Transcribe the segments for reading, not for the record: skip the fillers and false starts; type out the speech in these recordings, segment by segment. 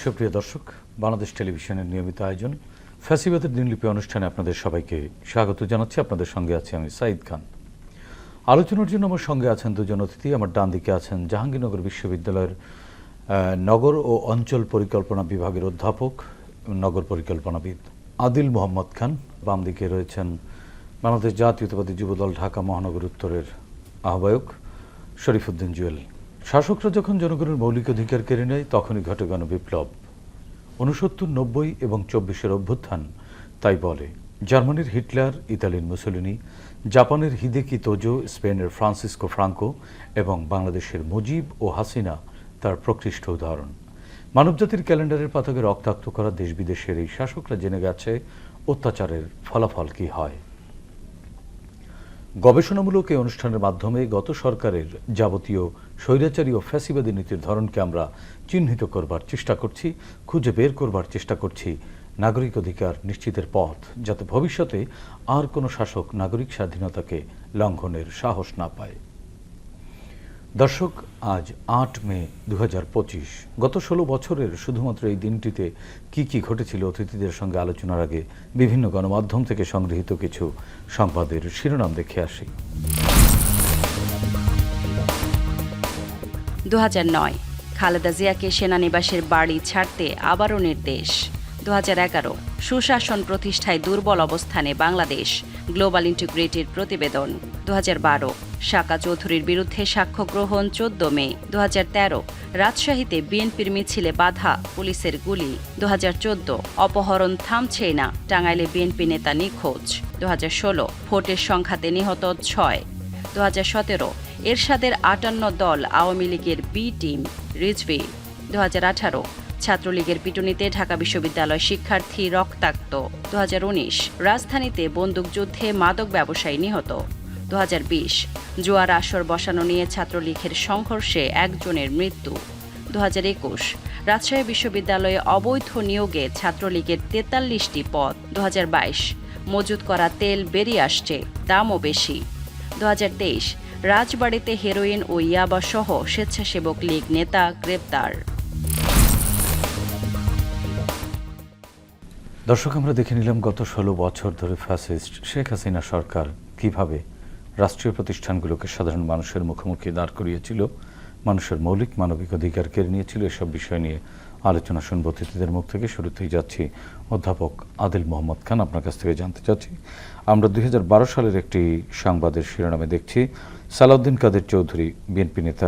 সুপ্রিয় দর্শক, বাংলাদেশ টেলিভিশনের নিয়মিত আয়োজন ফ্যাসিবাদের দিনলিপি অনুষ্ঠানে আপনাদের সবাইকে স্বাগত জানাচ্ছি। আপনাদের সঙ্গে আছি আমি সাঈদ খান। আলোচনার জন্য আমার সঙ্গে আছেন দুজন অতিথি। আমার ডান দিকে আছেন জাহাঙ্গীরনগর বিশ্ববিদ্যালয়ের নগর ও অঞ্চল পরিকল্পনা বিভাগের অধ্যাপক, নগর পরিকল্পনাবিদ আদিল মোহাম্মদ খান। বাম দিকে রয়েছেন বাংলাদেশ জাতীয়তাবাদী যুবদল ঢাকা মহানগর উত্তরের আহ্বায়ক শরীফউদ্দিন জুয়েল। শাসকরা যখন জনগণের মৌলিক অধিকার কেড়ে নেয় তখনই ঘটে গণবিপ্লব। 69, 90 এবং 24-এর অভ্যুত্থান তাই বলে। জার্মানির হিটলার, ইতালির মুসোলিনি, জাপানের হিদেকি তোজো, স্পেনের ফ্রান্সিসকো ফ্রাঙ্কো এবং বাংলাদেশের মুজিব ও হাসিনা তার প্রকৃষ্ট উদাহরণ। মানবজাতির ক্যালেন্ডারের পাতাকে রক্তাক্ত করা দেশ বিদেশের এই শাসকরা জেনে গেছে অত্যাচারের ফলাফল কী হয়। গবেষণামূলক এই অনুষ্ঠানের মাধ্যমে গত সরকারের যাবতীয় স্বৈরাচারী ও ফ্যাসিবাদী নীতির ধরনকে আমরা চিহ্নিত করবার চেষ্টা করছি, খুঁজে বের করবার চেষ্টা করছি নাগরিক অধিকার নিশ্চিতের পথ, যাতে ভবিষ্যতে আর কোনো শাসক নাগরিক স্বাধীনতাকে লঙ্ঘনের সাহস না পায়। দর্শক, আজ 8 মে 2025। গত 16 বছরের শুধুমাত্র এই দিনটিতে কি কি ঘটেছিল অতিথিদের সঙ্গে আলোচনার আগে বিভিন্ন গণমাধ্যম থেকে সংগৃহীত কিছু সংবাদের শিরোনাম দেখে আসি। 2009 খালেদা জিয়াকে সেনানিবাসের বাড়ি ছাড়তে আবারও নির্দেশ। 2011 সুশাসন প্রতিষ্ঠায় দুর্বল অবস্থানে বাংলাদেশ, গ্লোবাল ইন্টিগ্রেটেড প্রতিবেদন। 2012 সাকা চৌধুরীর বিরুদ্ধে সাক্ষ্য গ্রহণ 14 মে। 2013 রাজশাহীতে বিএনপির মিছিলে বাধা, পুলিশের গুলি। 2014 অপহরণ থামছেই না, টাঙ্গাইলে বিএনপি নেতা নিখোঁজ। 2016 ভোটের সংখ্যাতে নিহত 6। 2017 এরশাদের 58 দল আওয়ামী লীগের বি টিম, রিজভি। 2018 ছাত্রলীগের পিটুনিতে ঢাকা বিশ্ববিদ্যালয় শিক্ষার্থী রক্তাক্ত। 2019 রাজধানীতে বন্দুকযুদ্ধে মাদক ব্যবসায়ী নিহত। 2020 জুয়ার আসর বসানো নিয়ে ছাত্রলীগের সংঘর্ষে একজনের মৃত্যু। 2021 রাজশাহী বিশ্ববিদ্যালয়ে অবৈধ নিয়োগে ছাত্রলীগের 43টি পদ। 2022 মজুত করা তেল বেরিয়ে আসছে, দামও বেশি। 2023 রাজবাড়ীতে হেরোইন ও ইয়াবা সহ স্বেচ্ছাসেবক লীগ নেতা গ্রেপ্তার। দর্শক, আমরা দেখে নিলাম গত 16 বছর ধরে ফ্যাসিস্ট শেখ হাসিনা সরকার কিভাবে রাষ্ট্রীয় প্রতিষ্ঠানগুলোকে সাধারণ মানুষের মুখোমুখি দাঁড় করিয়েছিল, মানুষের মৌলিক মানবিক অধিকার কেড়ে নিয়েছিল। এসব বিষয় নিয়ে আলোচনা শুনব অতিথিদের মুখ থেকে। শুরুতেই যাচ্ছি অধ্যাপক আদিল মোহাম্মদ খান, আপনার কাছ থেকে জানতে চাচ্ছি। আমরা 2012 সালের একটি সংবাদের শিরোনামে দেখছি সালাউদ্দিন কাদের চৌধুরী, বিএনপি নেতা,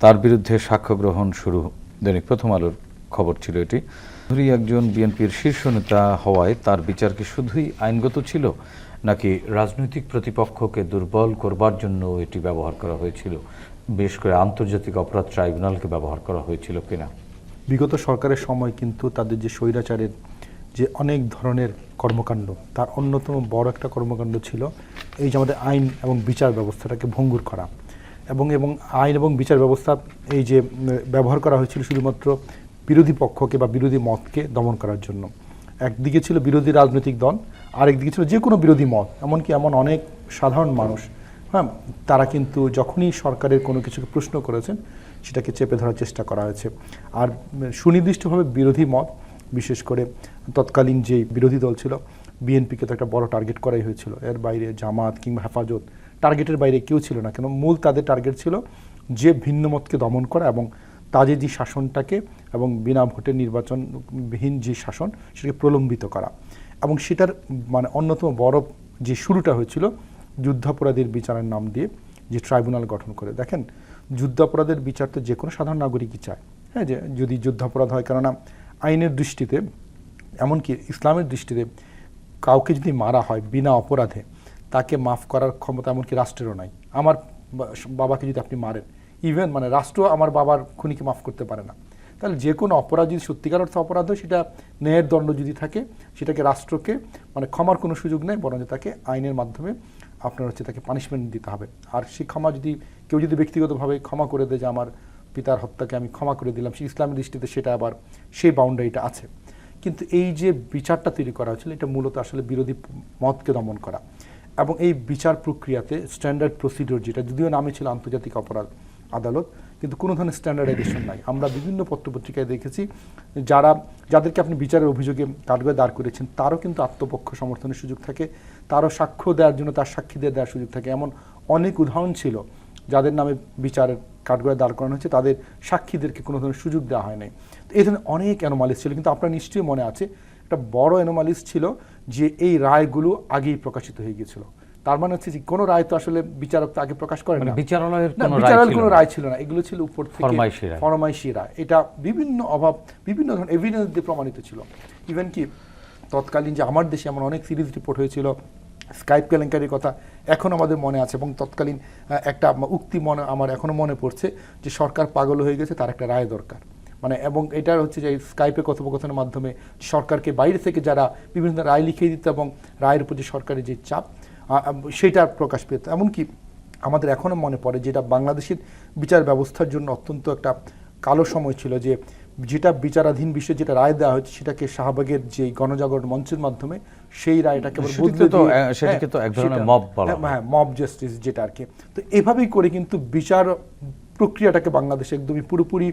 তার বিরুদ্ধে সাক্ষ্য গ্রহণ শুরু। দৈনিক প্রথম আলোর খবর ছিল এটি। চৌধুরী একজন বিএনপির শীর্ষ নেতা হওয়ায় তার বিচার কি শুধুই আইনগত ছিল, নাকি রাজনৈতিক প্রতিপক্ষকে দুর্বল করবার জন্য এটি ব্যবহার করা হয়েছিল, বিশেষ করে আন্তর্জাতিক অপরাধ ট্রাইব্যুনালকে ব্যবহার করা হয়েছিল কিনা? বিগত সরকারের সময় কিন্তু তাদের যে স্বৈরাচারের যে অনেক ধরনের কর্মকাণ্ড, তার অন্যতম বড় একটা কর্মকাণ্ড ছিল এই যে আমাদের আইন এবং বিচার ব্যবস্থাটাকে ভঙ্গুর করা। এবং আইন এবং বিচার ব্যবস্থা এই যে ব্যবহার করা হয়েছিল শুধুমাত্র বিরোধী পক্ষকে বা বিরোধী মতকে দমন করার জন্য। একদিকে ছিল বিরোধী রাজনৈতিক দল, আরেকদিকে ছিল যে কোনো বিরোধী মত। এমনকি এমন অনেক সাধারণ মানুষ, তারা কিন্তু যখনই সরকারের কোনো কিছুকে প্রশ্ন করেছেন সেটাকে চেপে ধরার চেষ্টা করা হয়েছে। আর সুনির্দিষ্টভাবে বিরোধী মত, বিশেষ করে তৎকালীন যে বিরোধী দল ছিল বিএনপিকে তো একটা বড় টার্গেট করাই হয়েছিল। এর বাইরে জামাত কিংবা হেফাজত টার্গেটের বাইরে কেউ ছিল না, কেন মূল তাদের টার্গেট ছিল যে ভিন্ন মতকে দমন করা এবং তাদের যে শাসনটাকে এবং বিনা ভোটের নির্বাচনবিহীন যে শাসন সেটাকে প্রলম্বিত করা। এবং সেটার অন্যতম বড় যে শুরুটা হয়েছিল যুদ্ধাপরাধীর বিচারের নাম দিয়ে যে ট্রাইব্যুনাল গঠন করে। দেখেন, যুদ্ধাপরাধের বিচার তো যে কোনো সাধারণ নাগরিকই চায়, হ্যাঁ, যে যদি যুদ্ধাপরাধ হয়, কেননা আইনের দৃষ্টিতে, এমনকি ইসলামের দৃষ্টিতে কাউকে যদি মারা হয় বিনা অপরাধে, তাকে মাফ করার ক্ষমতা এমনকি রাষ্ট্রেরও নাই। আমার বাবাকে যদি আপনি মারেন, ইভেন রাষ্ট্র আমার বাবার খুনিকে মাফ করতে পারে না। তাহলে যে কোনো অপরাধ যদি সত্যিকার অর্থে অপরাধ হয়, সেটা ন্যায়ের দণ্ড যদি থাকে, সেটাকে রাষ্ট্রকে ক্ষমার কোনো সুযোগ নেই, বরং তাকে আইনের মাধ্যমে আপনার তাকে পানিশমেন্ট দিতে হবে। আর সেই ক্ষমা যদি কেউ যদি ব্যক্তিগতভাবে ক্ষমা করে দেয় যে আমার পিতার হত্যাকে আমি ক্ষমা করে দিলাম, সেই ইসলামের দৃষ্টিতে সেটা আবার সেই বাউন্ডারিটা আছে। কিন্তু এই যে বিচারটা তৈরি করা হয়েছিল, এটা মূলত আসলে বিরোধী মতকে দমন করা। এবং এই বিচার প্রক্রিয়াতে স্ট্যান্ডার্ড প্রসিডিওর, যেটা যদিও নামে ছিল আন্তর্জাতিক অপরাধ, আদালত, কিন্তু কোনো ধরনের স্ট্যান্ডার্ডাইজেশন নাই। আমরা বিভিন্ন পত্রপত্রিকায় দেখেছি যাদেরকে আপনি বিচারের অভিযোগে কাঠগড়ায় দাঁড় করেছেন তারও কিন্তু আত্মপক্ষ সমর্থনের সুযোগ থাকে, তারও সাক্ষ্য দেওয়ার জন্য তার সাক্ষী দেওয়ার সুযোগ থাকে। এমন অনেক উদাহরণ ছিল যাদের নামে বিচারের কাঠগড়ায় দাঁড় করানো হয়েছে, তাদের সাক্ষীদেরকে কোনো ধরনের সুযোগ দেওয়া হয় নাই। তো এই ধরনের অনেক অ্যানোমালিস ছিল, কিন্তু আপনার নিশ্চয়ই মনে আছে একটা বড় অ্যানোমালিস ছিল যে এই রায়গুলো আগেই প্রকাশিত হয়ে গিয়েছিল। তার মানে হচ্ছে যে কোনো রায় তো আসলে বিচারক তো আগে প্রকাশ করেন না, বিচারালয়ের কোনো রায় ছিল না, এগুলো ছিল উপর থেকে ফরমাইশি রায়। এটা বিভিন্ন অভাব, বিভিন্ন ধরনের এভিডেন্স দিয়ে প্রমাণিত ছিল। ইভেন কি তৎকালীন যে আমার দেশে এমন অনেক সিরিজ রিপোর্ট হয়েছিল স্কাইপ কেলেঙ্কারির কথা, এখন আমাদের মনে আছে, এবং তৎকালীন একটা উক্তি আমার এখনো মনে পড়ছে যে সরকার পাগল হয়ে গেছে, তার একটা রায় দরকার। মানে এবং এটা হচ্ছে যে স্কাইপে কথোপকথনের মাধ্যমে সরকারকে বাইরে থেকে যারা বিভিন্ন রায় লিখিয়ে দিত এবং রায়ের উপর যে সরকারের যে চাপ সেটা প্রকাশ পেত। এমনকি আমাদের এখনও মনে পড়ে যেটা বাংলাদেশের বিচার ব্যবস্থার জন্য অত্যন্ত একটা কালো সময় ছিল, যে যেটা বিচারাধীন বিষয়ে যেটা রায় দেওয়া হয়েছে সেটাকে শাহবাগের যে গণজাগরণ মঞ্চের মাধ্যমে সেই রায়টাকে মব জাস্টিস যেটা আর কি। তো এভাবেই করে কিন্তু বিচার প্রক্রিয়াটাকে বাংলাদেশে একদমই পুরোপুরি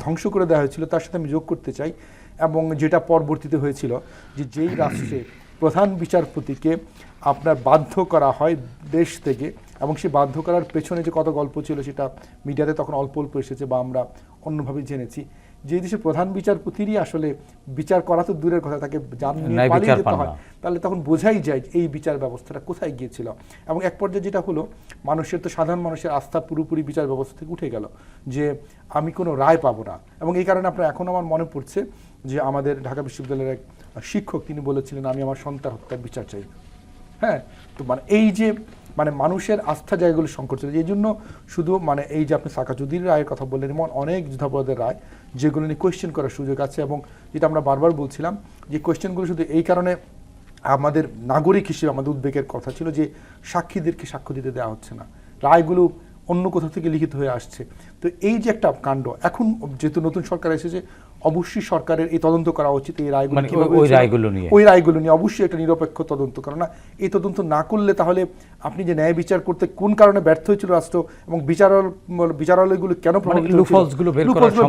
ধ্বংস করে দেওয়া হয়েছিল। তার সাথে আমি যোগ করতে চাই, এবং যেটা পরবর্তীতে হয়েছিল যে যেই রাষ্ট্রে প্রধান বিচারপতিকে আপনার বাধ্য করা হয় দেশ থেকে, এবং সেই বাধ্য করার পেছনে যে কত গল্প ছিল সেটা মিডিয়াতে তখন অল্প অল্প এসেছে বা আমরা অন্যভাবে জেনেছি। যে দেশে প্রধান বিচারপতিরই আসলে বিচার করা তো দূরের কথা, তাকে জামিনে পালিয়ে যেতে হয়, তাহলে তখন বোঝাই যায় এই বিচার ব্যবস্থাটা কোথায় গিয়েছিল। এবং এক পর্যায়ে যেটা হলো, মানুষের তো সাধারণ মানুষের আস্থা পুরোপুরি বিচার ব্যবস্থা থেকে উঠে গেল, যে আমি কোনো রায় পাবো না। এবং এই কারণে আপনার এখন আমার মনে পড়ছে যে আমাদের ঢাকা বিশ্ববিদ্যালয়ের এক শিক্ষক তিনি বলেছিলেন, আমি আমার সন্তান হত্যার বিচার চাই। হ্যাঁ, তো মানে এই যে মানুষের আস্থা জায়গাগুলো সংকট ছিল, এই জন্য শুধু এই যে আপনি সাকাজুদ্দিন রায়ের কথা বললেন, এমন অনেক যুদ্ধাপরাধের রায় যেগুলো নিয়ে কোয়েশ্চেন করার সুযোগ আছে। এবং যেটা আমরা বারবার বলছিলাম যে কোয়েশ্চেনগুলো শুধু এই কারণে আমাদের নাগরিক হিসেবে আমাদের উদ্বেগের কথা ছিল যে সাক্ষীদেরকে সাক্ষ্য দিতে দেওয়া হচ্ছে না, রায়গুলো অন্য কোথাও থেকে লিখিত হয়ে আসছে। তো এই যে একটা কাণ্ড, এখন যেহেতু নতুন সরকার এসেছে, অবশ্যই সরকারের এই তদন্ত করা উচিত এই ওই রায়গুলো নিয়ে অবশ্যই একটা নিরপেক্ষ তদন্ত, কারণ এই তদন্ত না করলে তাহলে আপনি যে ন্যায় বিচার করতে কোন কারণে ব্যর্থ হয়েছিল রাষ্ট্র, এবং বিচারালয়গুলো কেন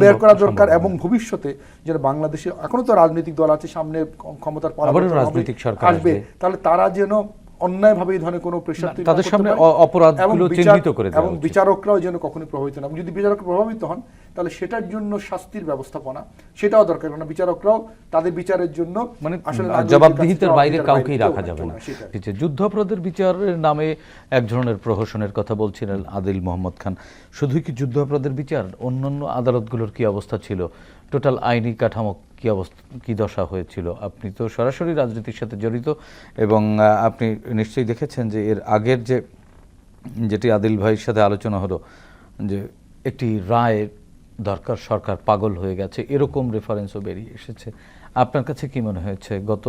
বের করা দরকার, এবং ভবিষ্যতে যেন বাংলাদেশে এখনো তো রাজনৈতিক দল আছে, সামনে ক্ষমতার রাজনৈতিক সরকার আসবে, তাহলে তারা যেন অন্যায়ভাবে এই ধরনের কোনো প্রেশার তাদের সামনে অপরাধগুলো চিহ্নিত করে দেওয়া, এবং বিচারকরাও যেন কখনোই প্রভাবিত না। যদি বিচারক প্রভাবিত হন তাহলে সেটার জন্য শাস্তির ব্যবস্থাপনা সেটাও দরকার, কারণ বিচারকরাও তাদের বিচারের জন্য আসলে জবাবদিহিতার বাইরে কাউকেই রাখা যাবে না। যুদ্ধাপরাধের বিচারের নামে এক ধরনের প্রহসনের কথা বলছিলেন আদিল মোহাম্মদ খান। শুধুই কি যুদ্ধাপরাধের বিচার, অন্যান্য আদালতগুলোর কি অবস্থা ছিল, টোটাল আইনি কাঠামো কি অবস্থা, কি দশা হয়েছিল? আপনি তো সরাসরি রাজনীতির সাথে জড়িত, এবং আপনি নিশ্চয়ই দেখেছেন যে এর আগের যেটি আদিল ভাইয়ের সাথে আলোচনা হলো, যে একটি রায় দরকার, সরকার পাগল হয়ে গেছে, এরকম রেফারেন্সও বেরিয়ে এসেছে। আপনার কাছে কি মনে হয়েছে গত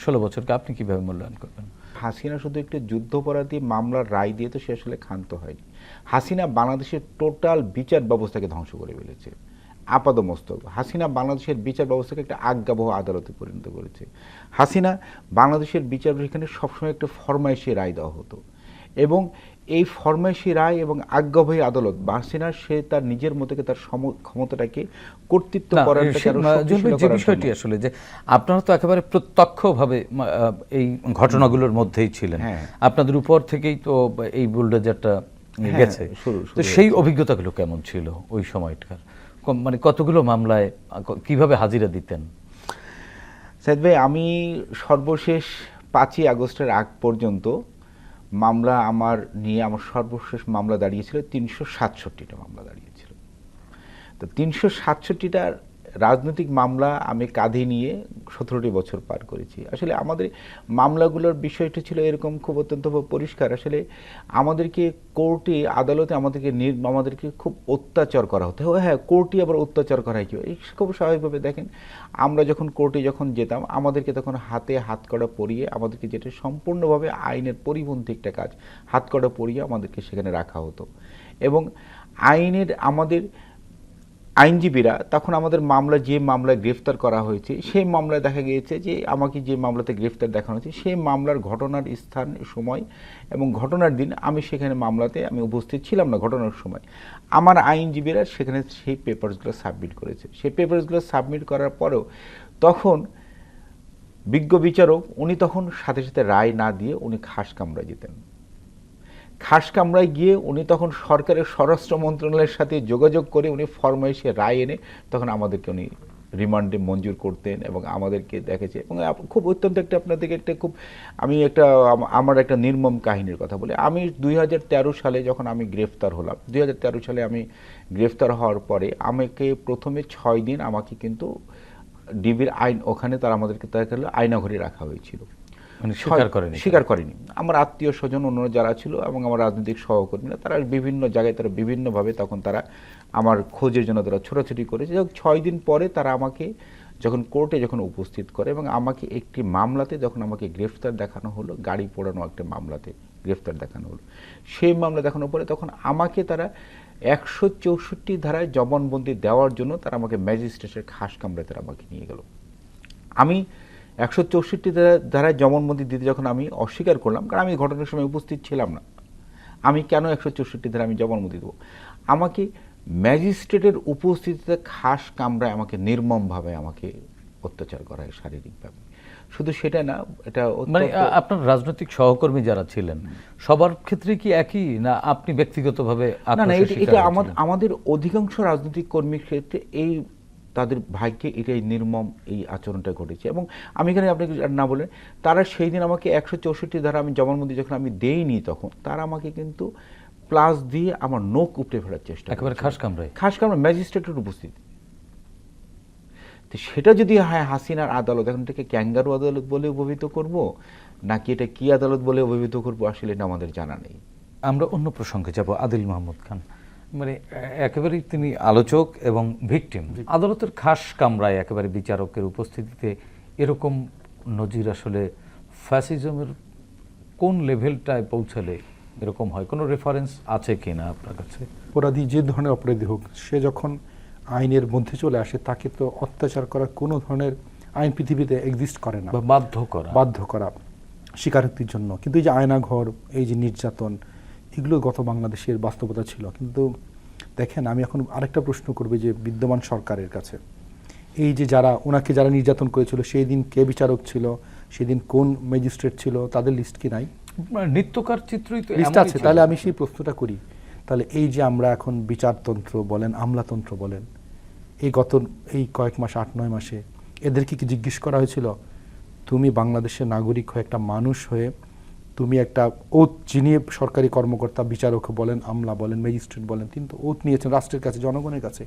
16 বছরকে আপনি কিভাবে মূল্যায়ন করবেন? হাসিনা শুধু একটি যুদ্ধাপরাধী মামলার রায় দিয়ে তো সে আসলে ক্ষান্ত হয়নি। হাসিনা বাংলাদেশের টোটাল বিচার ব্যবস্থাকে ধ্বংস করে ফেলেছে আপাদমস্তক। হাসিনা বাংলাদেশের বিচার ব্যবস্থাকে একটা আজ্ঞাবহ আদালতে পরিণত করেছে। হাসিনা বাংলাদেশের বিচার এখানে সবসময় একটা ফরমাইশি রায় দেওয়া হতো, এবং এই ফরমাইশি রায় এবং আজ্ঞাবহ আদালত হাসিনা সে তার নিজের মতোকে তার ক্ষমতাটাকে কর্তৃত্ব করার যে বিষয়টি আসলে যে আপনারা তো একেবারে প্রত্যক্ষভাবে এই ঘটনাগুলোর মধ্যেই ছিলেন, আপনাদের উপর থেকেই তো এই বুলডোজারটা গেছে, তো সেই অভিজ্ঞতাগুলো কেমন ছিল ওই সময়টার? কতগুলো মামলায় কিভাবে হাজিরা দিতেন? সাইদ ভাই, আমি সর্বশেষ 5ই আগস্টের আগ পর্যন্ত মামলা আমার সর্বশেষ মামলা দাঁড়িয়েছিল 367টা মামলা দাঁড়িয়েছিল। তো 367টার রাজনৈতিক মামলা আমি কাঁধে নিয়ে 17টি বছর পার করেছি। আসলে আমাদের মামলাগুলোর বিষয়টা ছিল এরকম, খুব অত্যন্ত পরিষ্কার। আসলে আমাদেরকে কোর্টে আদালতে আমাদেরকে খুব অত্যাচার করা হতো। হ্যাঁ, কোর্টে আবার অত্যাচার করা হয়, খুব স্বাভাবিকভাবে দেখেন আমরা যখন কোর্টে যেতাম আমাদেরকে তখন হাতে হাতকড়া পরিয়ে, আমাদেরকে যেটা সম্পূর্ণভাবে আইনের পরিপন্থী একটা কাজ, হাতকড়া পরিয়ে আমাদেরকে সেখানে রাখা হতো। এবং আইনজীবীরা তখন আমাদের যে মামলায় গ্রেফতার করা হয়েছে সেই মামলায় দেখা গিয়েছে যে আমাকে যে মামলাতে গ্রেফতার দেখানো হয়েছে সেই মামলার ঘটনার স্থান, সময় এবং ঘটনার দিন আমি সেখানে মামলাতে আমি উপস্থিত ছিলাম না ঘটনার সময়। আমার আইনজীবীরা সেখানে সেই পেপারসগুলো সাবমিট করেছে। সেই পেপারসগুলো সাবমিট করার পরেও তখন বিজ্ঞ বিচারক উনি তখন সাথে সাথে রায় না দিয়ে উনি খাস কামরায় যেতেন। খাস কামরায় গিয়ে উনি তখন সরকারের স্বরাষ্ট্র মন্ত্রণালয়ের সাথে যোগাযোগ করে উনি ফরমাইশে রায় এনে তখন আমাদেরকে উনি রিমান্ডে মঞ্জুর করতেন এবং আমাদেরকে দেখেছে। এবং খুব অত্যন্ত একটা আপনাদেরকে একটা খুব আমার একটা নির্মম কাহিনীর কথা বলি। আমি 2013 সালে যখন আমি গ্রেফতার হলাম, 2013 সালে আমি গ্রেফতার হওয়ার পরে আমাকে প্রথমে 6 দিন আমাকে কিন্তু ডিবির ওখানে তারা আমাদেরকে আয়নাঘরে রাখা হয়েছিল। স্বীকার করেনি। আমার আত্মীয় স্বজন অন্যরা যারা ছিল এবং আমার রাজনৈতিক সহকর্মীরা তারা বিভিন্ন জায়গায় তারা বিভিন্নভাবে তখন তারা আমার খোঁজের জন্য তারা ছোটাছুটি করেছে। 6 দিন পরে তারা আমাকে যখন কোর্টে যখন উপস্থিত করে এবং আমাকে একটি মামলাতে যখন আমাকে গ্রেফতার দেখানো হলো, গাড়ি পোড়ানো একটা মামলাতে গ্রেফতার দেখানো হলো, সেই মামলা দেখানোর পরে তখন আমাকে তারা 164 ধারায় জবানবন্দি দেওয়ার জন্য তারা আমাকে ম্যাজিস্ট্রেটের খাস কামরায় তারা আমাকে নিয়ে গেল। আমি 164 ধারায় জবানবন্দি দিতে যখন আমি অস্বীকার করলাম, কারণ আমি ঘটনার সময় উপস্থিত ছিলাম না, আমি কেন 164 ধারায় আমি জবানবন্দি দেবো, আমাকে ম্যাজিস্ট্রেটের উপস্থিতিতে খাস কামরায় আমাকে নির্মমভাবে আমাকে অত্যাচার করা হয় শারীরিকভাবে। শুধু সেটা না, এটা মানে আপনার রাজনৈতিক সহকর্মী যারা ছিলেন সবার ক্ষেত্রে কি একই, না আপনি ব্যক্তিগতভাবে? না, এটা আমাদের অধিকাংশ রাজনৈতিক কর্মীর ক্ষেত্রে এই তাদের ভাগ্যে এটাই নির্মম এই আচরণটা ঘটেছে। এবং আমি এখানে আপনাকে না বলে, তারা সেই দিন আমাকে 164 ধারা আমি জবানবন্দি যখন আমি দেইনি তখন তারা আমাকে কিন্তু প্লাস দিয়ে আমার নখ উপড়ে ফেলার চেষ্টা, একেবারে খাস কামরায় ম্যাজিস্ট্রেটের উপস্থিতি। তো সেটা যদি হয় হাসিনার আদালত, এখন এটাকে ক্যাঙ্গারু আদালত বলে অভিহিত করব নাকি এটা কি আদালত বলে অভিহিত করব, আসলে এটা আমাদের জানা নেই। আমরা অন্য প্রসঙ্গে যাব। আদিল মাহমুদ খান, মানে একেবারেই তিনি আলোচক এবং ভিকটিম। আদালতের খাস কামরায় একেবারে বিচারকের উপস্থিতিতে এরকম নজির আসলে ফ্যাসিজমের কোন লেভেলটায় পৌঁছালে এরকম হয়? কোনো রেফারেন্স আছে কিনা আপনার কাছে? অপরাধী যে ধরনের অপরাধী হোক, সে যখন আইনের মধ্যে চলে আসে তাকে তো অত্যাচার করার কোনো ধরনের আইন পৃথিবীতে এক্সিস্ট করে না, বাধ্য করা স্বীকারোক্তির জন্য। কিন্তু এই যে আয়নাঘর, এই যে নির্যাতন, এগুলো গত বাংলাদেশের বাস্তবতা ছিল। কিন্তু দেখেন, আমি এখন আরেকটা প্রশ্ন করব যে বিদ্যমান সরকারের কাছে, এই যে ওনাকে যারা নির্যাতন করেছিল সেই দিন কে বিচারক ছিল, সেদিন কোন ম্যাজিস্ট্রেট ছিল, তাদের লিস্ট কি নাই? নিত্যকার চিত্রই তো লিস্ট আছে। তাহলে আমি সেই প্রশ্নটা করি, তাহলে এই যে আমরা এখন বিচারতন্ত্র বলেন, আমলাতন্ত্র বলেন, এই কয়েক মাস, 8-9 মাসে এদেরকে কি জিজ্ঞেস করা হয়েছিল, তুমি বাংলাদেশের নাগরিক হয়ে, একটা মানুষ হয়ে, তুমি একটা ওথ চিনিয়ে সরকারি কর্মকর্তা, বিচারক বলেন, আমলা বলেন, ম্যাজিস্ট্রেট বলেন, তিনি তো ওথ নিয়েছেন রাষ্ট্রের কাছে, জনগণের কাছে,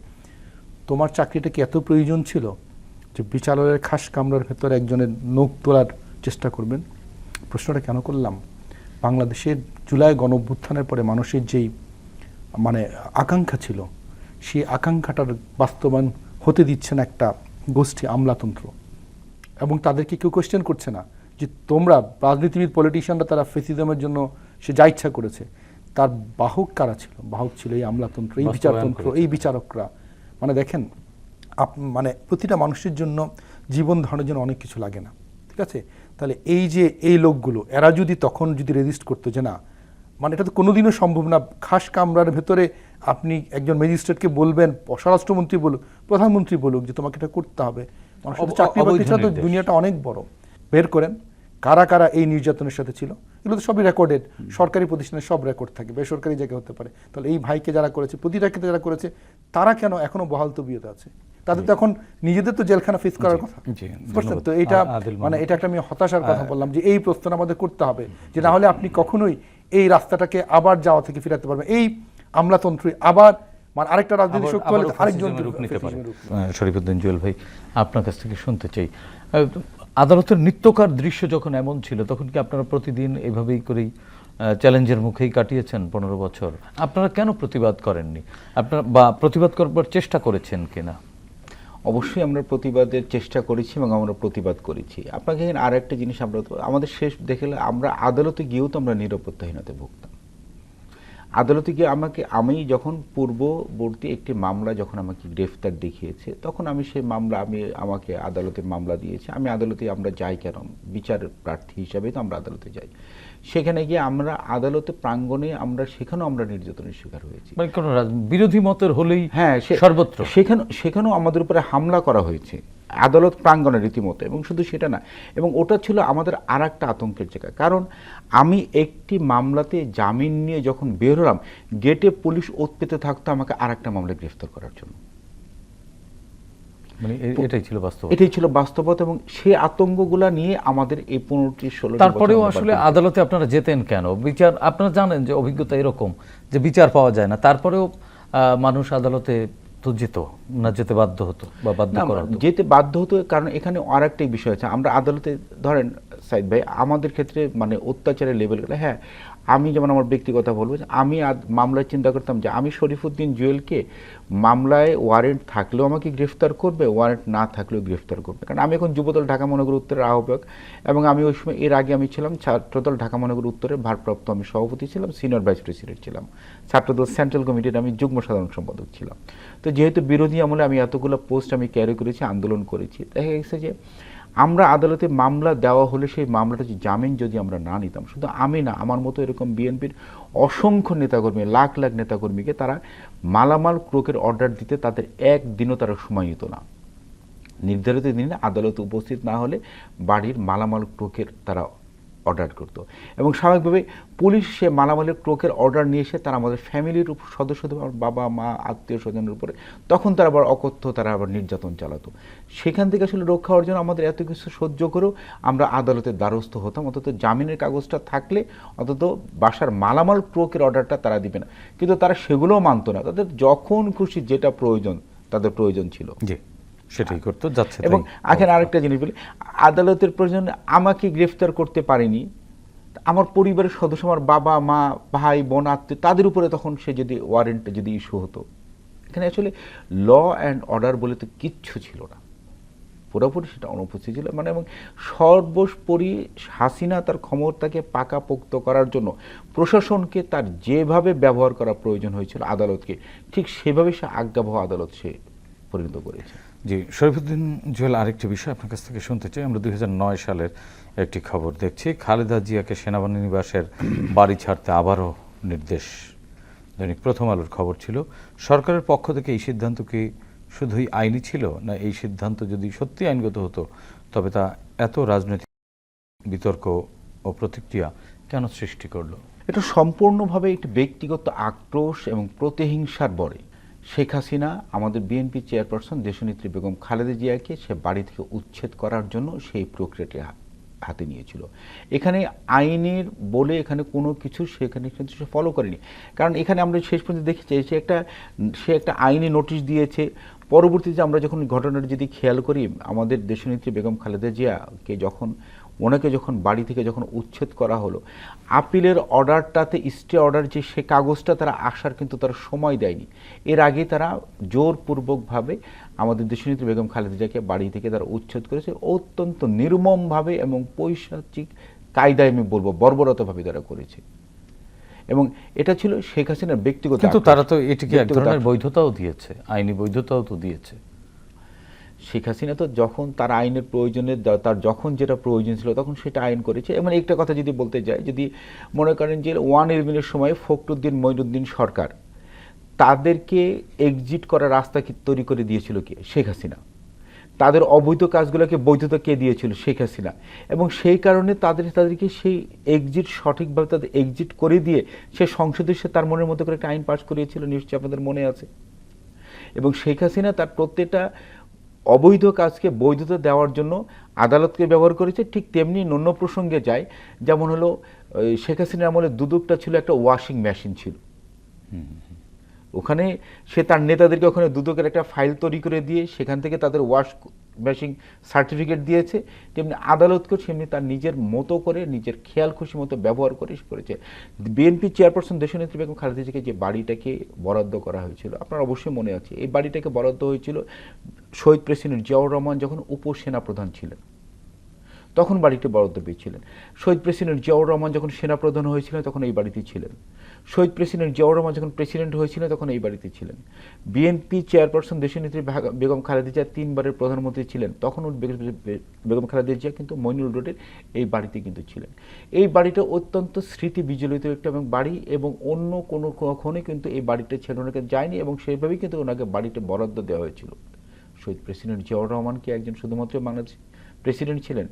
তোমার চাকরিটা কি এত প্রয়োজন ছিল যে বিচারকের খাস কামরার ভেতরে একজনের নখ তোলার চেষ্টা করবেন? প্রশ্নটা কেন করলাম, বাংলাদেশের জুলাই গণঅভ্যুত্থানের পরে মানুষের যেই আকাঙ্ক্ষা ছিল, সেই আকাঙ্ক্ষাটার বাস্তবায়ন হতে দিচ্ছে না একটা গোষ্ঠী, আমলাতন্ত্র। এবং তাদেরকে কেউ কোয়েশ্চেন করছে না যে তোমরা রাজনীতিবিদ, পলিটিশিয়ানরা তারা ফেসিজমের জন্য সে যা ইচ্ছা করেছে, তার বাহক কারা ছিল? বাহক ছিল এই আমলাতন্ত্র, এই বিচারতন্ত্র, এই বিচারকরা। দেখেন, প্রতিটা মানুষের জন্য জীবন ধারণের জন্য অনেক কিছু লাগে না, ঠিক আছে? তাহলে এই যে এই লোকগুলো, এরা যদি তখন রেজিস্ট করতো যে না, এটা তো কোনোদিনও সম্ভব না, খাস কামরার ভেতরে আপনি একজন ম্যাজিস্ট্রেটকে বলবেন, স্বরাষ্ট্রমন্ত্রী বলুক, প্রধানমন্ত্রী বলুক যে তোমাকে এটা করতে হবে, মানুষের চাকরি বাকরি ছাড়া তো দুনিয়াটা অনেক বড়। বের করেন কারা কারা এই নির্যাতনের সাথে ছিল, এগুলো তো সবই রেকর্ডেড, সরকারি প্রতিষ্ঠানে সব রেকর্ড থাকে, বেসরকারি জায়গায় হতে পারে। তাহলে এই ভাইকে যারা করেছে, প্রতিটা ক্ষেত্রে যারা করেছে, তারা কেন এখনো বহাল তবিয়তে আছে? তাদের তো এখন নিজেদের তো জেলখানা ফেস করার কথা। তো এটা এটা একটা আমি হতাশার কথা বললাম যে এই প্রশ্ন আমাদের করতে হবে, যে না হলে আপনি কখনোই এই রাস্তাটাকে আবার যাওয়া থেকে ফিরাতে পারবেন। এই আমলাতন্ত্র আবার আরেকটা রাজনৈতিক শক্তি হলে আরেকজন রূপ নিতে পারে। শরীফুদ্দিন জুয়েল ভাই, আপনার কাছ থেকে শুনতে চাই, আদালতের নিত্যকার দৃশ্য যখন এমন ছিল, তখন কি আপনারা প্রতিদিন এভাবেই করেই চ্যালেঞ্জের মুখেই কাটিয়েছেন 15 বছর? আপনারা কেন প্রতিবাদ করেননি? আপনারা বা প্রতিবাদ করবার চেষ্টা করেছেন কিনা? অবশ্যই আমরা প্রতিবাদের চেষ্টা করেছি এবং আমরা প্রতিবাদ করেছি। আপনাকে আর একটা জিনিস, আমাদের শেষ দেখলে আমরা আদালতে গিয়েও তো আমরা নিরাপত্তাহীনতায় ভুগতাম। আদালতে গিয়ে আমি যখন পূর্ববর্তী একটি মামলা যখন আমাকে গ্রেফতার দেখিয়েছে, তখন আমি সেই মামলা আমাকে আদালতে মামলা দিয়েছে। আমি আদালতে আমরা যাই কেন, বিচার প্রার্থী হিসাবে তো আমরা আদালতে যাই। সেখানে গিয়ে আমরা আদালতে প্রাঙ্গণে সেখানেও আমরা নির্যাতনের শিকার হয়েছি। মানে কোনো বিরোধী মতের হলেই হ্যাঁ, সর্বত্র সেখানেও আমাদের উপরে হামলা করা হয়েছে আদালত প্রাঙ্গণে রীতিমতো। এবং শুধু সেটা না, এবং ওটা ছিল আমাদের আর একটা আতঙ্কের জায়গা। কারণ আমি একটি মামলাতে জামিন নিয়ে যখন বের হলাম, গেটে পুলিশ ওত পেতে থাকতো আমাকে আর একটা মামলায় গ্রেফতার করার জন্য। মানে এটাই ছিল বাস্তবতা। এটাই ছিল বাস্তবতা, এবং সেই আতঙ্কগুলা নিয়ে আমাদের এই 15-16 তারপরেও আসলে আদালতে আপনারা যেতেন কেন? বিচার, আপনারা জানেন যে অভিজ্ঞতা এরকম যে বিচার পাওয়া যায় না, তারপরেও মানুষ আদালতে তো যেত না, যেতে বাধ্য হতো বা বাধ্য করা হতো। যেতে বাধ্য হতো, কারণ এখানে আর একটাই বিষয় আছে। আমরা আদালতে ধরেন সাইদ ভাই, আমাদের ক্ষেত্রে মানে অত্যাচারের লেভেলগুলো, হ্যাঁ আমি যেমন আমার ব্যক্তিগত বলবো যে আমি মামলায় চিন্তা করতাম যে আমি শরীফুদ্দীন জুয়েলকে মামলায় ওয়ারেন্ট থাকলেও আমাকে গ্রেফতার করবে, ওয়ারেন্ট না থাকলেও গ্রেফতার করবে। কারণ আমি এখন যুবদল ঢাকা মহানগর উত্তরের আহ্বায়ক, এবং আমি ওই সময় এর আগে আমি ছিলাম ছাত্রদল ঢাকা মহানগর উত্তরের ভারপ্রাপ্ত আমি সভাপতি ছিলাম, সিনিয়র ভাইস প্রেসিডেন্ট ছিলাম, ছাত্রদল সেন্ট্রাল কমিটির আমি যুগ্ম সাধারণ সম্পাদক ছিলাম। তো যেহেতু বিরোধী আমলে আমি এতগুলো পোস্ট আমি ক্যারি করেছি, আন্দোলন করেছি, দেখা গেছে যে আমরা আদালতে মামলা দেওয়া হলে সেই মামলাটা জামিন যদি আমরা না নিতাম, শুধু আমি না, আমার মতো এরকম বিএনপির অসংখ্য নেতাকর্মী, লাখ লাখ নেতাকর্মীকে তারা মালামাল ক্রোকের অর্ডার দিতে তাদের একদিনও তারা সময় নিত না। নির্ধারিত দিনে আদালতে উপস্থিত না হলে বাড়ির মালামাল ক্রোকের তারা অর্ডার করত। এবং স্বাভাবিকভাবে পুলিশ সে মালামালের ক্রোকের অর্ডার নিয়ে এসে তারা আমাদের ফ্যামিলির সদস্যদের, আমার বাবা মা আত্মীয় স্বজনের উপরে তখন তারা আবার অকথ্য তারা আবার নির্যাতন চালাতো। সেখান থেকে আসলে রক্ষা হওয়ার জন্য আমাদের এত কিছু সহ্য করেও আমরা আদালতের দ্বারস্থ হতাম, অন্তত জামিনের কাগজটা থাকলে অন্তত বাসার মালামাল ক্রোকের অর্ডারটা তারা দিবে না। কিন্তু তারা সেগুলোও মানতো না, তাদের যখন খুশি যেটা প্রয়োজন তাদের প্রয়োজন ছিল সেটাই করতে যাচ্ছে। এবং এখন আরেকটা জিনিস বলি, আদালতের প্রয়োজন আমাকে গ্রেফতার করতে পারেনি, আমার পরিবারের সদস্য, আমার বাবা মা ভাই বোন আত্মীয়, তাদের উপরে তখন সে যদি ওয়ারেন্ট যদি ইস্যু হতো, এখানে আসলে ল অ্যান্ড অর্ডার বলে তো কিচ্ছু ছিল না, পুরোপুরি সেটা অনুপস্থিত ছিল। মানে এবং সর্বোপরি হাসিনা তার ক্ষমতাকে পাকাপোক্ত করার জন্য প্রশাসনকে তার যেভাবে ব্যবহার করা প্রয়োজন হয়েছিল আদালতকে, ঠিক সেভাবে সে আজ্ঞাবহ আদালত সে পরিণত করেছে। জি, শরীফুদ্দীন জুয়েল, আরেকটি বিষয় আপনার কাছ থেকে শুনতে চাই। আমরা 2009 সালের একটি খবর দেখছি, খালেদা জিয়াকে সেনাবাহিনী নিবাসের বাড়ি ছাড়তে আবারও নির্দেশ। দৈনিক প্রথম আলোর খবর ছিল। সরকারের পক্ষ থেকে এই সিদ্ধান্ত কি শুধুই আইনি ছিল, না এই সিদ্ধান্ত যদি সত্যি আইনগত হতো তবে তা এত রাজনৈতিক বিতর্ক ও প্রতিক্রিয়া কেন সৃষ্টি করলো? এটা সম্পূর্ণভাবে একটি ব্যক্তিগত আক্রোশ এবং প্রতিহিংসার বরে শেখ হাসিনা আমাদের বিএনপি চেয়ারপারসন দেশনেত্রী বেগম খালেদা জিয়াকে সে বাড়ি থেকে উচ্ছেদ করার জন্য সেই প্রক্রিয়াটি হাতে নিয়েছিল। এখানে আইনের বলে এখানে কোনো কিছু সেখানে কিন্তু সে ফলো করেনি। কারণ এখানে আমরা শেষ পর্যন্ত দেখেছি সে একটা আইনি নোটিশ দিয়েছে। পরবর্তীতে আমরা যখন ঘটনাটা যদি খেয়াল করি, আমাদের দেশনেত্রী বেগম খালেদা জিয়াকে ওনাকে যখন বাড়ি থেকে যখন উচ্ছেদ করা হলো, আপিলের অর্ডারটাতে স্টে অর্ডার যে সে কাগজটা তারা আসার কিন্তু তারা সময় দেয়নি। এর আগে তারা জোরপূর্বকভাবে আমাদের দেশনেত্রী বেগম খালেদা জিয়াকে বাড়ি থেকে তারা উচ্ছেদ করেছে, অত্যন্ত নির্মমভাবে এবং পৈশাচিক কায়দায় আমি বলবো বর্বরতাভাবে তারা করেছে। এবং এটা ছিল শেখ হাসিনার ব্যক্তিগত, কিন্তু তারা তো এটিকে এক ধরনের বৈধতাও দিয়েছে, আইনি বৈধতাও তো দিয়েছে। শেখ হাসিনা তো যখন তার আইনের প্রয়োজনে, তার যখন যেটা প্রয়োজন ছিল তখন সেটা আইন করেছে। এবং একটা কথা যদি বলতে যাই, যদি মনে করেন যে 111-এর সময় ফখরুদ্দিন মঈনুদ্দিন সরকার, তাদেরকে এক্সিট করার রাস্তা তৈরি করে দিয়েছিল কে? শেখ হাসিনা। তাদের অবৈধ কাজগুলোকে বৈধতা কে দিয়েছিল? শেখ হাসিনা। এবং সেই কারণে তাদেরকে সেই এক্সিট সঠিকভাবে তাদের এক্সিট করে দিয়ে সে সংসদে সে তার মনের মতো করে একটা আইন পাশ করিয়েছিল, নিশ্চয়ই আপনাদের মনে আছে। এবং শেখ হাসিনা তার প্রত্যেকটা অবৈধ কাজকে বৈধতা দেওয়ার জন্য আদালতকে ব্যবহার করেছে। ঠিক তেমনি অন্য প্রসঙ্গে যায়, যেমন হলো শেখ হাসিনার আমলে দুদকটা ছিল একটা ওয়াশিং মেশিন ছিল। ওখানে সে তার নেতাদেরকে ওখানে দুদকের একটা ফাইল তৈরি করে দিয়ে সেখান থেকে তাদের ওয়াশ মেশিং সার্টিফিকেট দিয়েছে। তেমনি আদালতকেও সেমনি তার নিজের মতো করে, নিজের খেয়াল খুশি মতো ব্যবহার করে করেছে। বিএনপি চেয়ারপারসন দেশনেত্রী বেগম খালেদা জিয়াকে যে বাড়িটাকে বরাদ্দ করা হয়েছিল, আপনার অবশ্যই মনে আছে, এই বাড়িটাকে বরাদ্দ হয়েছিল শহীদ প্রেসিডেন্ট জিয়াউর রহমান যখন উপসেনা প্রধান ছিলেন। তখন বাড়িটি বরাদ্দ পেয়েছিলেন। শহীদ প্রেসিডেন্ট জিয়াউর রহমান যখন সেনাপ্রধান হয়েছিলেন তখন এই বাড়িতে ছিলেন। শহীদ প্রেসিডেন্ট জিয়াউর রহমান যখন প্রেসিডেন্ট হয়েছিলেন তখন এই বাড়িতে ছিলেন। বিএনপি চেয়ারপারসন দেশনেত্রী বেগম খালেদা জিয়া 3 বারের প্রধানমন্ত্রী ছিলেন, তখন বেগম খালেদা জিয়া কিন্তু মইনুল রোডের এই বাড়িতে কিন্তু ছিলেন। এই বাড়িটা অত্যন্ত স্মৃতি বিজড়িত একটা এবং বাড়ি, এবং অন্য কোনো কখনোই কিন্তু এই বাড়িটা ছেড়ে ওনাকে যায়নি, এবং সেইভাবেই কিন্তু ওনাকে বাড়িটা বরাদ্দ দেওয়া হয়েছিল। শহীদ প্রেসিডেন্ট জিয়াউর রহমান কি একজন শুধুমাত্র বাংলাদেশ প্রেসিডেন্ট ছিলেন?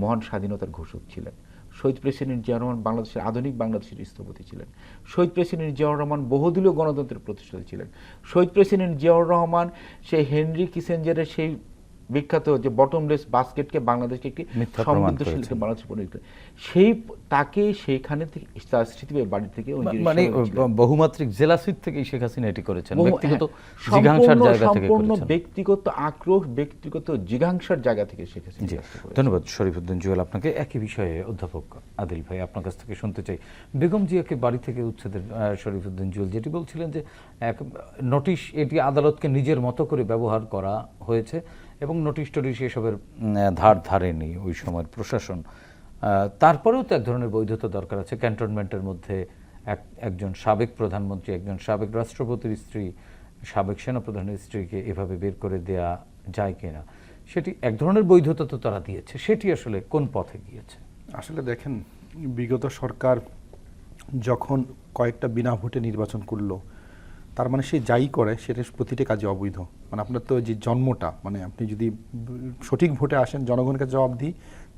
মহান স্বাধীনতার ঘোষক ছিলেন। শহীদ প্রেসিডেন্ট জিয়াউর রহমান বাংলাদেশের আধুনিক বাংলাদেশের স্থপতি ছিলেন। শহীদ প্রেসিডেন্ট জিয়াউর রহমান বহুদলীয় গণতন্ত্রের প্রতিষ্ঠাতা ছিলেন। শহীদ প্রেসিডেন্ট জিয়াউর রহমান সেই হেনরি কিসেঞ্জারের সেই বিখ্যাত যে বটমলেস বাস্কেটকে বাংলাদেশকে একটি সমৃদ্ধশীল বাংলাদেশ পরিণত, সেই তাকে সেইখানে থেকে তার স্মৃতি বাড়ি থেকে মানে বহুমাত্রিক জেলাসিট থেকে শেখ হাসিনা এটি করেছেন, ব্যক্তিগত জিজ্ঞাসার জায়গা থেকে করেছেন, ব্যক্তিগত আক্রোশ, ব্যক্তিগত জিজ্ঞাসার জায়গা থেকে শেখ হাসিনা। ধন্যবাদ শরীফুদ্দিন জুয়েল আপনাকে। একই বিষয়ে অধ্যাপক আদিল ভাই আপনার কাছ থেকে শুনতে চাই, বেগম জিয়াকে বাড়ি থেকে উচ্ছেদের শরীফুদ্দিন জুয়েল যেটি বলছিলেন যে এক নোটিশ, এটি আদালতকে নিজের মতো করে ব্যবহার করা হয়েছে এবং নোটিশ টোটিশ এসবের ধার ধারেনি ওই সময়ের প্রশাসন। তারপরেও তো এক ধরনের বৈধতা দরকার আছে। ক্যান্টনমেন্টের মধ্যে একজন সাবেক প্রধানমন্ত্রী, একজন সাবেক রাষ্ট্রপতির স্ত্রী, সাবেক সেনাপ্রধানের স্ত্রীকে এভাবে বের করে দেয়া যায় কিনা, সেটি এক ধরনের বৈধতা তো তারা দিয়েছে, সেটি আসলে কোন পথে গিয়েছে? আসলে দেখেন, বিগত সরকার যখন কয়েকটা বিনা ভোটে নির্বাচন করলো, তার মানে সে যাই করে সেটা প্রতিটি কাজে অবৈধ। মানে আপনার তো যে জন্মটা, মানে আপনি যদি সঠিক ভোটে আসেন, জনগণকে জবাব দিই,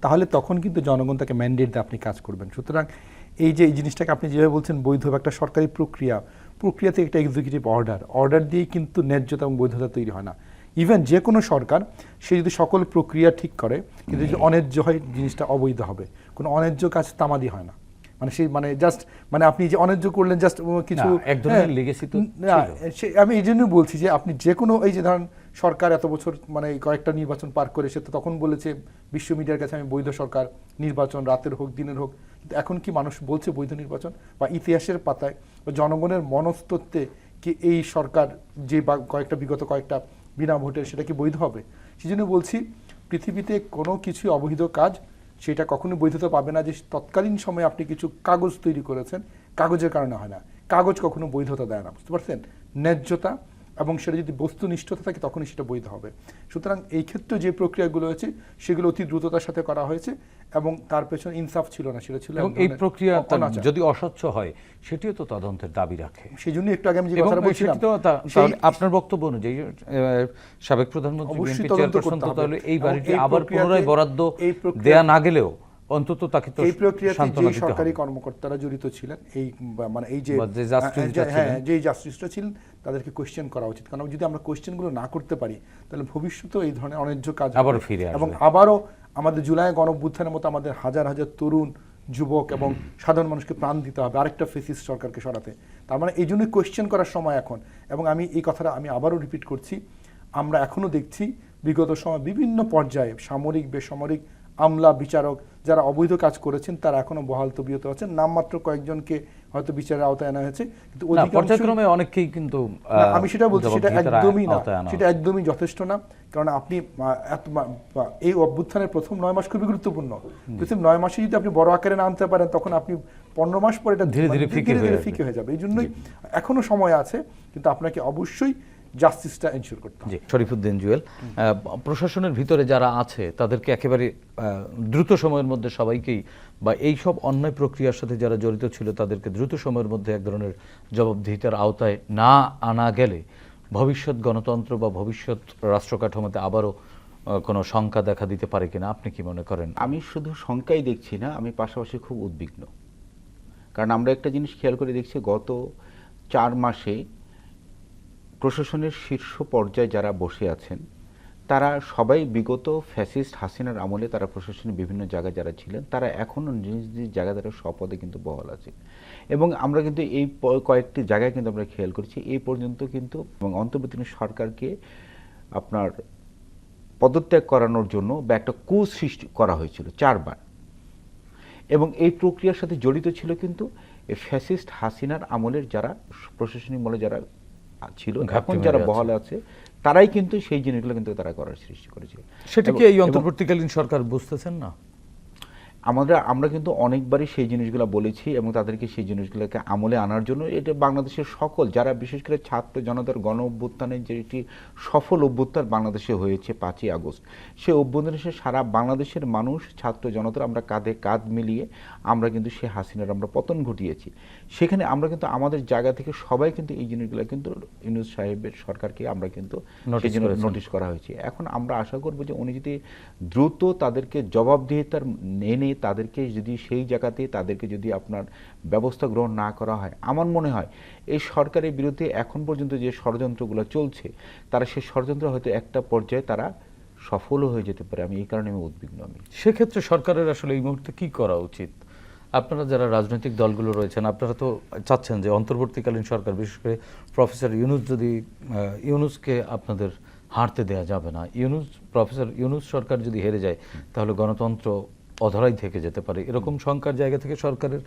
তাহলে তখন কিন্তু জনগণ তাকে ম্যান্ডেট দিয়ে আপনি কাজ করবেন। সুতরাং এই যে এই জিনিসটাকে আপনি যেভাবে বলছেন বৈধ, একটা সরকারি প্রক্রিয়া থেকে একটা এক্সিকিউটিভ অর্ডার দিয়েই কিন্তু ন্যায্যতা এবং বৈধতা তৈরি হয় না। ইভেন যে কোনো সরকার সে যদি সকল প্রক্রিয়া ঠিক করে, কিন্তু যদি অন্যায্য হয় জিনিসটা অবৈধ হবে। কোনো অন্যায্য কাজ তামাদি হয় না। মানে সেই মানে জাস্ট মানে আপনি যে অন্যায্য করলেন জাস্ট কিছু এক ধরনের লেগেসি তো আমি এই জন্য বলছি যে আপনি যে কোনো এই যে ধরেন সরকার এত বছর মানে কয়েকটা নির্বাচন পার করে, সে তো তখন বলেছে বিশ্ব মিডিয়ার কাছে আমি বৈধ সরকার, নির্বাচন রাতের হোক দিনের হোক, কিন্তু এখন কি মানুষ বলছে বৈধ নির্বাচন? বা ইতিহাসের পাতায় বা জনগণের মনস্তত্ত্বে কি এই সরকার যে বিগত কয়েকটা বিনা ভোটের সেটা কি বৈধ হবে? সেই জন্য বলছি পৃথিবীতে কোনো কিছু অবৈধ কাজ সেটা কখনোই বৈধতা পাবে না। যে তৎকালীন সময়ে আপনি কিছু কাগজ তৈরি করেছেন, কাগজের কারণে হয় না। কাগজ কখনো বৈধতা দেয় না, বুঝতে পারছেন? ন্যায্যতা এবং সেটা যদি বস্তুনিষ্ঠতা থাকে তখনই সেটা বৈধ হবে। সুতরাং এই ক্ষেত্রে যে প্রক্রিয়াগুলো হয়েছে সেগুলো অতি দ্রুততার সাথে করা হয়েছে এবং তার পেছনে ইনসাফ ছিল না, সেটা ছিল এবং এই প্রক্রিয়া যদি অস্বচ্ছ হয় সেটিও তো তদন্তের দাবি রাখে। সেই জন্য একটু আগে আমি যে কথাটা বলছিলাম, আপনার বক্তব্য অনুযায়ী সাবেক প্রধানমন্ত্রী বিএনপি চেয়ারপারসন তো তাহলে এই বাড়িটি আবার পুনরায় বরাদ্দ দেয়া না গেলেও অন্তত তাকে তো এই প্রক্রিয়াতে যে সরকারি কর্মকর্তারা জড়িত ছিলেন, এই মানে এই যে জাস্টিসটা ছিলেন, তাদেরকে কোয়েশ্চেন করা উচিত। কারণ যদি আমরা কোয়েশ্চেনগুলো না করতে পারি তাহলে ভবিষ্যতেও এই ধরনের অন্যায্য কাজ আবারও ফিরে আসবে এবং আবারও আমাদের জুলাই গণঅভ্যুত্থানের মতো আমাদের হাজার হাজার তরুণ যুবক এবং সাধারণ মানুষকে প্রাণ দিতে হবে আরেকটা ফেসিস্ট সরকারকে সরাতে। তার মানে এই জন্যই কোয়েশ্চেন করার সময় এখন। এবং আমি এই কথাটা আমি আবারও রিপিট করছি, আমরা এখনও দেখছি বিগত সময় বিভিন্ন পর্যায়ে সামরিক বেসামরিক আমলা বিচারক যারা অবৈধ কাজ করেছেন তারা এখনো বহাল তবিয়তে আছেন। নামমাত্র কয়েকজনকে হয়তো বিচারের আওতায় আনা হয়েছে, কিন্তু পর্যায়ক্রমে অনেকেই কিন্তু আমি সেটা বলছি সেটা একদমই না, সেটা একদমই যথেষ্ট না। কারণ আপনি এই অভ্যুত্থানের প্রথম 9 মাস খুবই গুরুত্বপূর্ণ। প্রথম 9 মাসে যদি আপনি বড় আকারে না আনতে পারেন তখন আপনি 15 মাস পরে এটা ধীরে ধীরে ফিকে হয়ে যাবে। এই জন্যই এখনো সময় আছে, কিন্তু আপনাকে অবশ্যই জাস্টিসটা এনশিওর করতে হবে। শরীফুদ্দিন জুয়েল, প্রশাসনের ভিতরে যারা আছে তাদেরকে একেবারে দ্রুত সময়ের মধ্যে সবাইকেই বা এই সব অন্যায় প্রক্রিয়ার সাথে যারা জড়িত ছিল তাদেরকে দ্রুত সময়ের মধ্যে এক ধরনের জবাবদিহিতার আওতায় না আনা গেলে ভবিষ্যৎ গণতন্ত্র বা ভবিষ্যৎ রাষ্ট্র কাঠামোতে আবারও কোনো শঙ্কা দেখা দিতে পারে কিনা আপনি কি মনে করেন? আমি শুধু শঙ্কাই দেখছি না, আমি পাশাপাশি খুব উদ্বিগ্ন। কারণ আমরা একটা জিনিস খেয়াল করে দেখছি, গত 4 মাসে প্রশাসনের শীর্ষ পর্যায়ে যারা বসে আছেন তারা সবাই বিগত ফ্যাসিস্ট হাসিনার আমলে তারা প্রশাসনের বিভিন্ন জায়গায় যারা ছিলেন তারা এখনও নিজ নিজ জায়গায় তারা স্বপদে কিন্তু বহাল আছে। এবং আমরা কিন্তু এই কয়েকটি জায়গায় কিন্তু আমরা খেয়াল করছি এই পর্যন্ত কিন্তু এবং অন্তর্বর্তীকালীন সরকারকে আপনার পদত্যাগ করানোর জন্য বা একটা সৃষ্টি করা হয়েছিল 4 বার। এবং এই প্রক্রিয়ার সাথে জড়িত ছিল কিন্তু এই ফ্যাসিস্ট হাসিনার আমলের যারা প্রশাসনিক মলে যারা ছিল, এখন যারা বহাল আছে তারাই কিন্তু সেই জিনিসগুলো কিন্তু তারা করার সৃষ্টি করেছে। সেটা কি এই অন্তর্বর্তীকালীন সরকার বুঝতেছেন না? আমরা কিন্তু অনেকবারই সেই জিনিসগুলো বলেছি এবং তাদেরকে সেই জিনিসগুলোকে আমলে আনার জন্য এটা বাংলাদেশের সকল যারা বিশেষ করে ছাত্র জনতার গণ অভ্যুত্থানের যে একটি সফল অভ্যুত্থান বাংলাদেশে হয়েছে 5ই আগস্ট, সেই অভ্যুত্থানে সারা বাংলাদেশের মানুষ ছাত্র জনতার আমরা কাঁধে কাঁধ মিলিয়ে আমরা কিন্তু সেই হাসিনার আমরা পতন ঘটিয়েছি। সেখানে আমরা কিন্তু আমাদের জায়গা থেকে সবাই কিন্তু এই জিনিসগুলো কিন্তু ইউনূস সাহেবের সরকারকে আমরা কিন্তু নোটিশ করা হয়েছে। এখন আমরা আশা করব যে উনি যদি দ্রুত তাদেরকে জবাবদিহিতার এনে তাদেরকে যদি সেই জায়গাতে তাদেরকে যদি আপনার ব্যবস্থা গ্রহণ না করা হয়, আমার মনে হয় এই সরকারের বিরুদ্ধে এখন পর্যন্ত যে ষড়যন্ত্রগুলো চলছে তারা সেই ষড়যন্ত্র হয়তো একটা পর্যায়ে তারা সফলও হয়ে যেতে পারে। আমি এই কারণে আমি উদ্বিগ্ন। সেক্ষেত্রে সরকারের আসলে এই মুহূর্তে কি করা উচিত? আপনারা যারা রাজনৈতিক দলগুলো রয়েছেন, আপনারা তো চাচ্ছেন যে অন্তর্বর্তীকালীন সরকার, বিশেষ করে প্রফেসর ইউনূস, যদি ইউনূসকে আপনাদের হারতে দেয়া যাবে না, প্রফেসর ইউনূস সরকার যদি হেরে যায় তাহলে গণতন্ত্র অধরাই থেকে যেতে পারে, এরকম শঙ্কার জায়গা থেকে সরকারের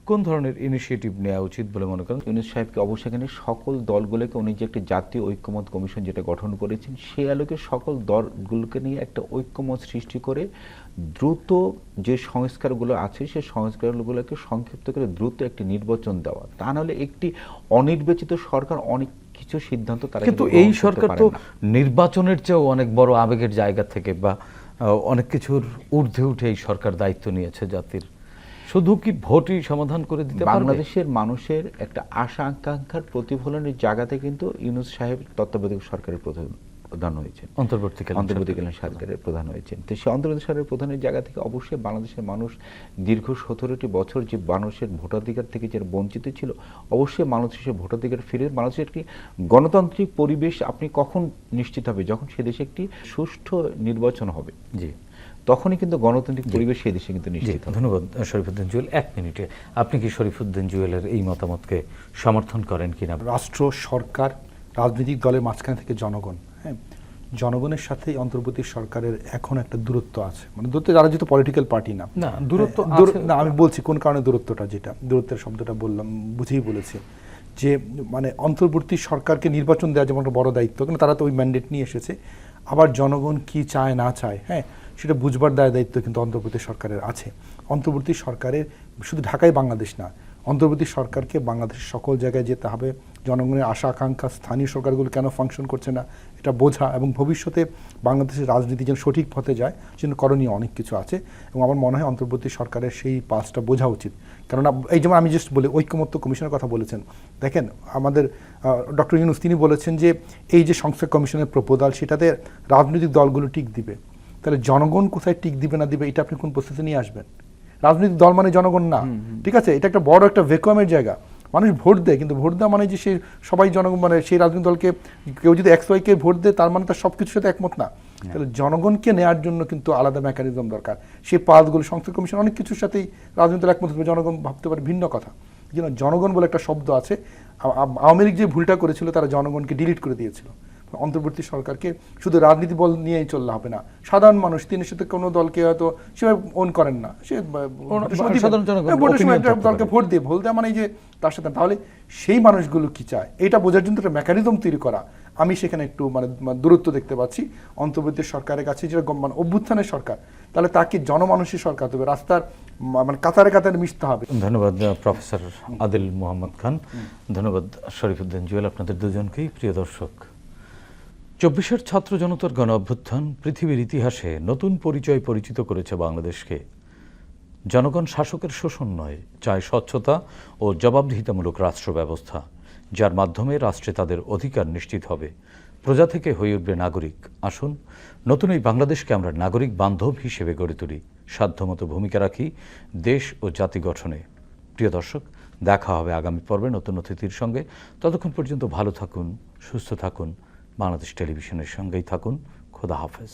কোন ধরনের ইনিশিয়েটিভ নেওয়া উচিত বলে মনে করেন? ইউনূস সাহেবকে অবশ্যই এখানে সকল দলগুলোকে উনি যে একটা জাতীয় ঐক্যমত কমিশন যেটা গঠন করেছেন, সেই আলোকে সকল দলগুলোকে নিয়ে একটা ঐক্যমত সৃষ্টি করে দ্রুত যে সংস্কারগুলো আছে সেই সংস্কারগুলোকে সংক্ষিপ্ত করে দ্রুত একটি নির্বাচন দেওয়া। তা নাহলে একটি অনির্বাচিত সরকার অনেক কিছু সিদ্ধান্ত তারা কিন্তু এই সরকার তো নির্বাচনের চেয়েও অনেক বড় আবেগের জায়গা থেকে বা অনেক কিছুর ঊর্ধ্বে উঠে এই সরকার দায়িত্ব নিয়েছে জাতির। শুধু কি ভোটই সমাধান করে দিতে পারবে? বাংলাদেশের মানুষের একটা আশা আকাঙ্ক্ষার প্রতিফলনের জায়গাতে কিন্তু ইউনূস সাহেব তত্ত্বাবধায়ক সরকারের প্রধান হয়েছেন, অন্তর্বর্তীকালীন সরকারের প্রধান হয়েছেন। তো সেই অন্তর্বর্তী সরকারের প্রধানের জায়গা থেকে অবশ্যই বাংলাদেশের মানুষ দীর্ঘ 17টি বছর যে মানুষের ভোটাধিকার থেকে যে বঞ্চিত ছিল, অবশ্যই মানুষের ভোটাধিকার ফিরে বাংলাদেশের একটি গণতান্ত্রিক পরিবেশ আপনি কখন নিশ্চিত হবে? যখন সে দেশে একটি সুষ্ঠু নির্বাচন হবে, জি, তখনই কিন্তু গণতান্ত্রিক পরিবেশ সেই দেশে কিন্তু নিশ্চিত হবে। ধন্যবাদ শরীফুদ্দীন জুয়েল। 1 মিনিটে আপনি কি শরীফুদ্দীন জুয়েলের এই মতামতকে সমর্থন করেন কিনা? রাষ্ট্র, সরকার, রাজনৈতিক দলের মাঝখানে থেকে জনগণ, হ্যাঁ, জনগণের সাথে অন্তর্বর্তী সরকারের এখন একটা দূরত্ব আছে। মানে দূরত্ব, যারা যেহেতু পলিটিক্যাল পার্টি না, দূরত্ব না, আমি বলছি কোন কারণে দূরত্বটা, যেটা দূরত্বের শব্দটা বললাম বুঝেই বলেছি, যে মানে অন্তর্বর্তী সরকারকে নির্বাচন দেওয়া যেমন একটা বড় দায়িত্ব, কিন্তু তারা তো ওই ম্যান্ডেট নিয়ে এসেছে। আবার জনগণ কি চায় না চায়, হ্যাঁ, সেটা বুঝবার দায়িত্ব কিন্তু অন্তর্বর্তী সরকারের আছে। অন্তর্বর্তী সরকারের শুধু ঢাকায় বাংলাদেশ না, অন্তর্বর্তী সরকারকে বাংলাদেশের সকল জায়গায় যেতে হবে, জনগণের আশা আকাঙ্ক্ষা, স্থানীয় সরকারগুলো কেন ফাংশন করছে না এটা বোঝা, এবং ভবিষ্যতে বাংলাদেশের রাজনীতি যেন সঠিক পথে যায় সেজন্য করণীয় অনেক কিছু আছে। এবং আমার মনে হয় অন্তর্বর্তী সরকারের সেই পাসটা বোঝা উচিত। কেননা এই যেমন আমি জাস্ট বলি, ঐক্যমত্য কমিশনের কথা বলেছেন, দেখেন আমাদের ডক্টর ইউনূস তিনি বলেছেন যে এই যে সংস্কার কমিশনের প্রপোজাল সেটাতে রাজনৈতিক দলগুলো টিক দিবে। তাহলে জনগণ কোথায় টিক দিবে না দিবে এটা আপনি কোন প্রসেসে নিয়ে আসবেন? রাজনৈতিক দল মানে জনগণ না, ঠিক আছে? এটা একটা বড় একটা ভ্যাকুয়ামের জায়গা। মানুষ ভোট দেয়, কিন্তু ভোট দেওয়া মানে যে সে সবাই জনগণ, মানে সেই রাজনৈতিক দলকে কেউ যদি XY কে ভোট দেয় তার মানে তার সব কিছুর সাথে একমত না। তাহলে জনগণকে নেওয়ার জন্য কিন্তু আলাদা মেকানিজম দরকার। সেই পাসগুলো সংস্কার কমিশন অনেক কিছুর সাথেই রাজনৈতিক একমত হবে, জনগণ ভাবতে পারে ভিন্ন কথা। যেন জনগণ বলে একটা শব্দ আছে। আওয়ামী লীগ যে ভুলটা করেছিল তারা জনগণকে ডিলিট করে দিয়েছিল। অন্তর্বর্তী সরকারকে শুধু রাজনীতি বল নিয়েই চললে হবে না। সাধারণ মানুষ, তিনি সাথে কোনো দলকে হয়তো সেভাবে ওন করেন না, সে দলকে ভোট দিয়ে ভোট দেওয়া মানে যে তার সাথে, তাহলে সেই মানুষগুলো কি চায় এটা বোঝার জন্য একটা মেকানিজম তৈরি করা। আমি সেখানে একটু মানে দূরত্ব দেখতে পাচ্ছি অন্তর্বর্তী সরকারের কাছে, যেটা মানে অভ্যুত্থানের সরকার, তাহলে তাকে জনমানুষের সরকার হবে, রাস্তার মানে কাতারে কাতারে মিশতে হবে। ধন্যবাদ প্রফেসর আদিল মোহাম্মদ খান, ধন্যবাদ শরীফুদ্দীন জুয়েল, আপনাদের দুজনকেই। প্রিয় দর্শক, 24-এর ছাত্র জনতার গণ অভ্যুত্থান পৃথিবীর ইতিহাসে নতুন পরিচয় পরিচিত করেছে বাংলাদেশকে। জনগণ শাসকের শোষণ নয়, চায় স্বচ্ছতা ও জবাবদিহিতামূলক রাষ্ট্র ব্যবস্থা, যার মাধ্যমে রাষ্ট্রে তাদের অধিকার নিশ্চিত হবে, প্রজা থেকে হয়ে উঠবে নাগরিক। আসুন নতুন এই বাংলাদেশকে আমরা নাগরিক বান্ধব হিসেবে গড়ে তুলি, সাধ্যমতো ভূমিকা রাখি দেশ ও জাতি গঠনে। প্রিয় দর্শক, দেখা হবে আগামী পর্বে নতুন অতিথির সঙ্গে। ততক্ষণ পর্যন্ত ভালো থাকুন, সুস্থ থাকুন, বাংলাদেশ টেলিভিশনের সঙ্গেই থাকুন। খোদা হাফেজ।